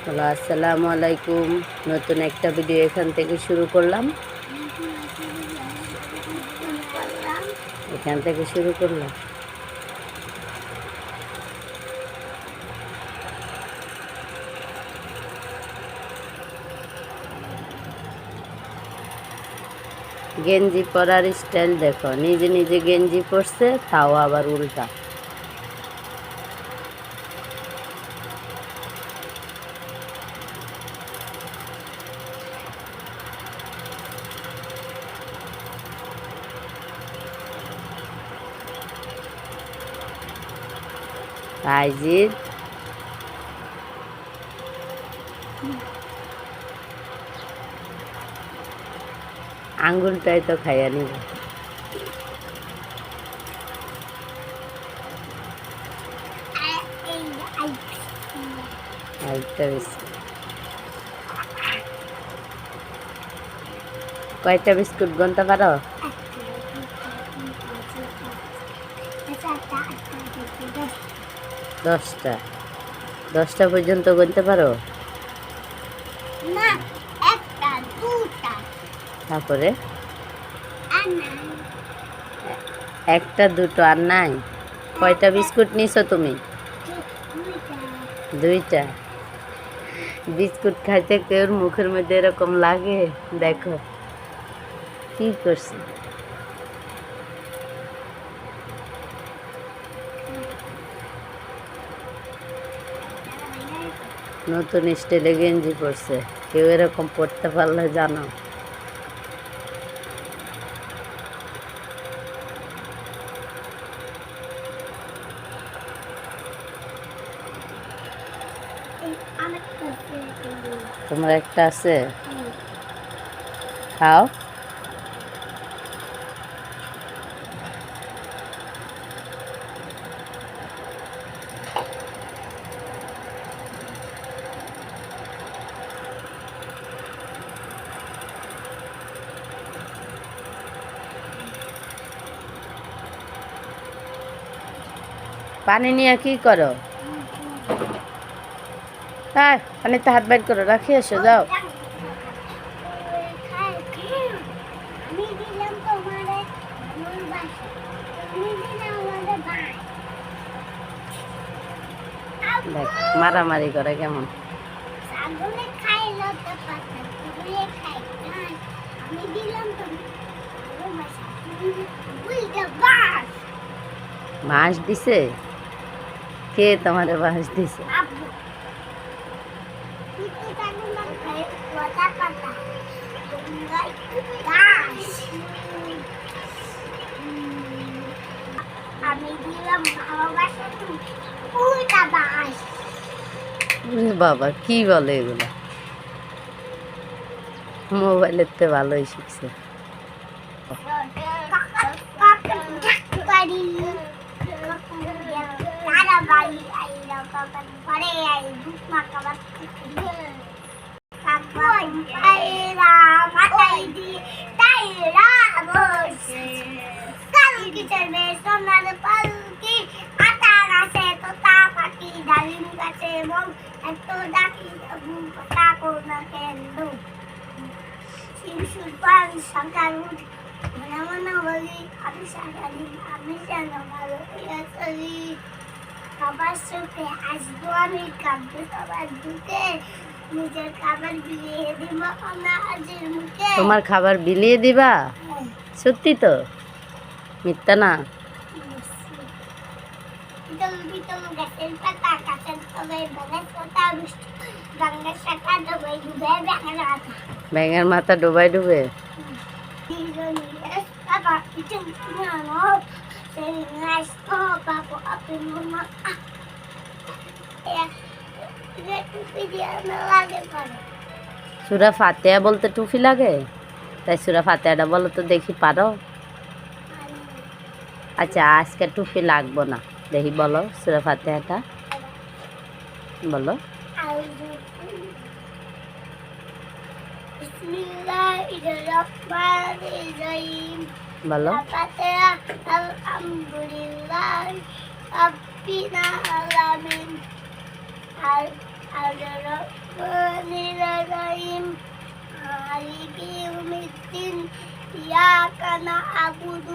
Hello, আসসালামু আলাইকুম। নতুন একটা ভিডিও এখান থেকে শুরু করলাম। এখান থেকে শুরু করলাম। গেঞ্জি পরার স্টাইল দেখো, নিজে নিজে গেঞ্জি পরছে, তাও আবার উল্টা। তাইজিদ আঙ্গুলটাই তো খাইয়া নিব। আরেকটা বিস্কুট। কয়টা বিস্কুট গুনতে পারো? 10টা। 10টা পর্যন্ত গুনতে পারো? তারপরে একটা দুটো আর নাই? কয়টা বিস্কুট নিছো তুমি? 2টা। বিস্কুট খাইতে কেউ মুখের মধ্যে এরকম লাগে, দেখো কি করছে। নতুন স্টাইলে গেঞ্জি পরছে, কেউ এরকম পরতে পারলে জানো। তোমার একটা আছে? খাও। পানি নিয়ে কি করো? হ্যাঁ, পানিতে হাত বাইর করো, রাখি এসো, যাও। দেখ মারামারি করে কেমন। বাঁশ দিছে? কে তোমারে বাঁশ দিছে? বাবা কি বলে এগুলো? মোবাইলের তো ভালোই শিখছে। খাবার চোখে আসবো আমি, কাঁদবে সবার ঢুকে, নিজের খাবার বিলিয়ে দিব অনাজের মুখে। তোমার খাবার বিলিয়ে দিবা? সত্যি তো, মিথ্যা না। ব্যাঙের মাথা ডুবাই ডুবে। সূরা ফাতিহা বলতে টুপি লাগে? তাই সূরা ফাতিহাটা বলো তো দেখি, পারো? আচ্ছা, আজকে টুপি লাগবো না, দেখি বলো সূরা ফাতিহাটা বলো। বলো। আলহামদুলিল্লাহ রাব্বিল আলামিন। আর الرحمن الرحيم مالك يوم الدين إياك نعبد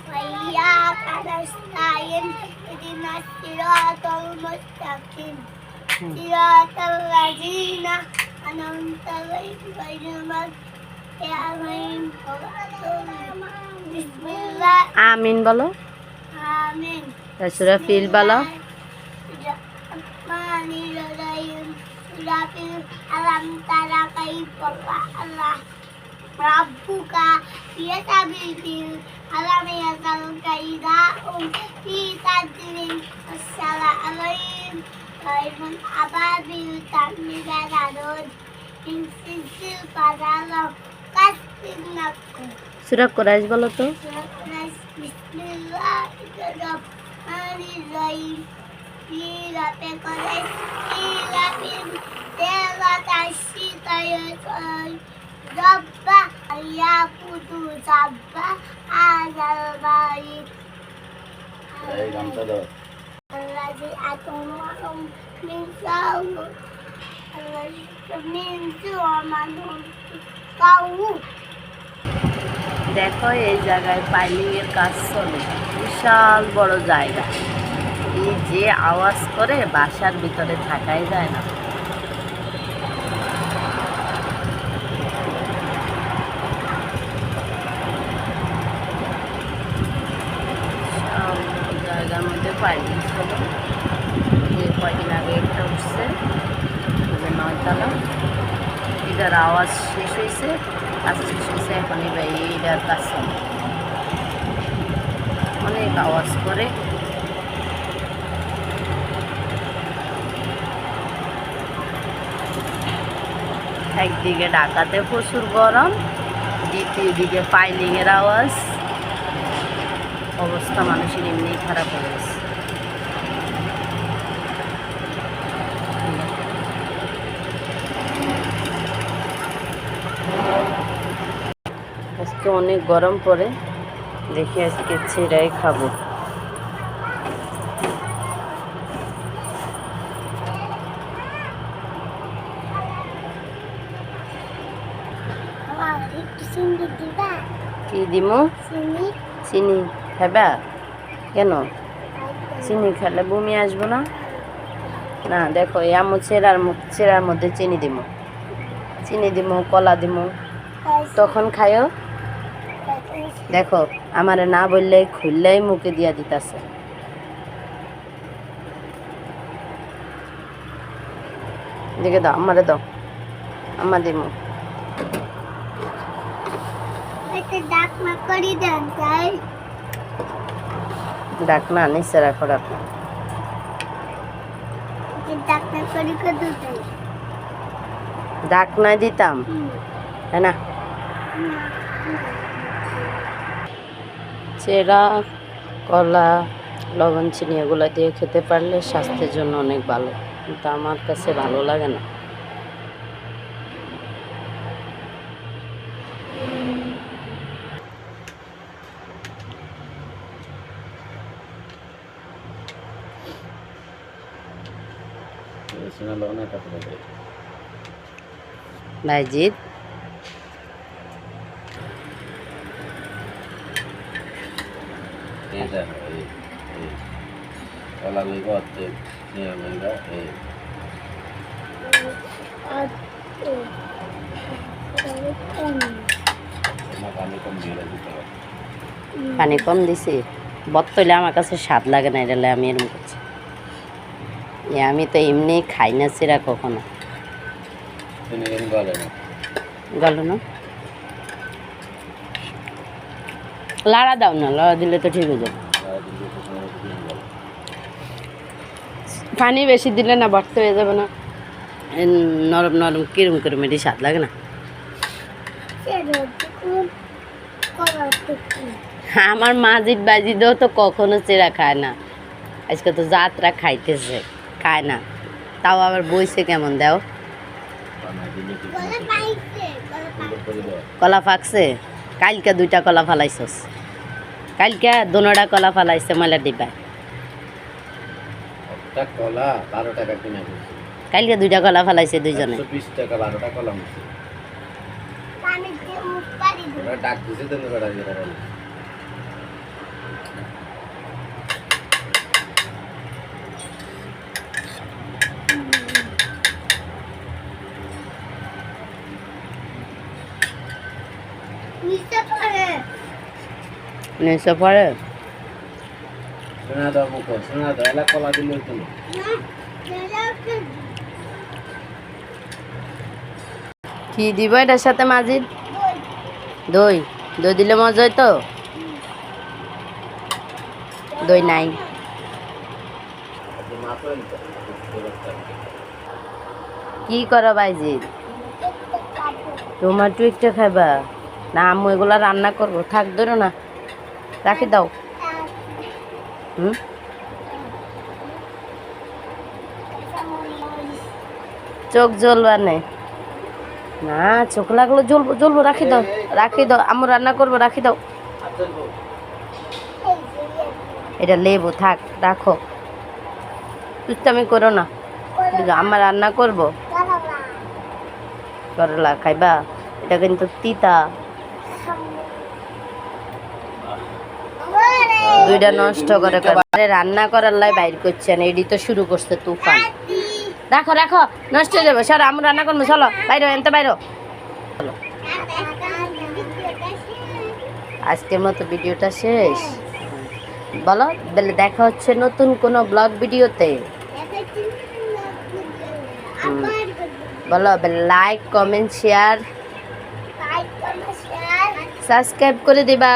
وإياك نستعين اهدنا الصراط المستقيم صراط الذين أنعمت عليهم غير المغضوب عليهم ولا الضالين بسم الله আমিন বলো। آمين সূরা ফিল বলো। Bismillahirrahmanirrahim. Surafil alam tara kaifa fa'ala rabbuka bisabil alam yasal kaidahum fi tadrin assalamualaikum kaimun ababil tamidarun insisil padalam kastinakku সূরা কুরাইশ বলো তো। Bismillahirrahmanirrahim. Ila pekoles, ila pin, tela tashi tayoy, zabba, ayaputu zabba, azal bait. Allazi atumum min sawu, allazi min suamanum kau. দেখো এই জায়গায় piling এর কাজ চলে, বিশাল বড় জায়গা। এই যে আওয়াজ করে বাসার ভিতরে থাকাই যায় না। বিশাল বড় জায়গার মধ্যে পাইলিং ছিল। যে কয়দিন আগে একটা উঠছে 9 তলা, এটার আওয়াজ শেষ হয়েছে, কাজ শেষ হয়েছে, এখন এবার এইটার কাজ চলে। অনেক আওয়াজ করে। একদিকে ঢাকাতে প্রচুর গরম, দ্বিতীয় দিকে পাইলিংয়ের আওয়াজ, অবস্থা মানুষের এমনি খারাপ হয়ে গেছে। আজকে অনেক গরম পড়ে, দেখি আজকে ছেড়াই খাবো। কি দিমু? চিনি খাবা? কেন? চিনি খেলে বমি আসবো না? না দেখো, এমন চেরার মধ্যে চিনি দিমু, কলা দিমু, তখন খায়ও। দেখো আমারে না বললে খুললেই মুখে দিয়া দিতেছে। দেখে দাও, আমারে দাও, আমার দিমু। ডাকনা নিচে রাখো, রাখো। ডাকনা দিতাম, তাই না? চেরা, কলা, লবণ, চিনি এগুলো দিয়ে খেতে পারলে স্বাস্থ্যের জন্য অনেক ভালো, কিন্তু আমার কাছে ভালো লাগে না। ভাইজিৎ পানি কম দিছি, বত্তলে আমার কাছে স্বাদ লাগে না, এটা আমি এরকম করছি। আমি তো এমনি খাই না চিরা কখনো। গেল না, লাড়া দাও না, লাড়া দিলে তো ঠিক হয়ে যাবে। পানি বেশি দিলে না ভর্তি হয়ে যাবে না, নরম নরম কিরম করে মেয়েটি স্বাদ লাগে না। আমার মাজিদ বাজিদেও তো কখনো চেরা খায় না, আজকে তো যাত্রা খাইতেছে, খায় না, তাও আবার বইছে কেমন দাও। কলা ফাঁকছে, কালকে 2টা কলা ফালাইছস, কালকে 2টা কলা ফালাইছে ময়লা ডিব্বায়। কলা 12 টাকা কিনে কালকে 2টা কলা ফেলাইছে দুইজনে। 120 টাকা 12টা কলম পানি দিয়ে মুখ পানি দিই। ওরা ডাক দিছে দেন বেড়া বেড়া নিচে পড়ে। নিচে পড়ে। শোনা দাও মুখ শোনা দাও এলা কলা দিলে তো না, এলাকে কি দিব এটার সাথে মাজিদ? দই। দই। দই দিলে মজা হইতো? দই নাই। মাত্র কি করো বাইজিদ? একটা খাবো। টমেটো একটা খাইবা? না আম্মু এগুলা রান্না করবো, থাক ধরো না, রাখি দাও। হুম চোখ জ্বলবার নেই না, চোখ লাগলো জ্বলবো জ্বলবো, রাখি দাও রাখি দাও, আম্মু রান্না করবো, রাখি দাও। এটা লেবু, থাক রাখো, দুষ্টামি করো না, আমার রান্না করবো। করলা খাইবা? এটা কিন্তু তিতা, দুইটা নষ্ট করে করে রান্না করার লাই বাইর করছেন, এডি তো শুরু করছে তুফান। রাখো রাখো, নষ্ট হয়ে যাবে, সর আমরা রান্না করবো, চলো বাইরো এনতে বাইরো। চলো আজকের মতো ভিডিওটা শেষ। বলো বলে দেখা হচ্ছে নতুন কোনো ব্লগ ভিডিওতে। বলো লাইক কমেন্ট শেয়ার সাবস্ক্রাইব করে দিবা।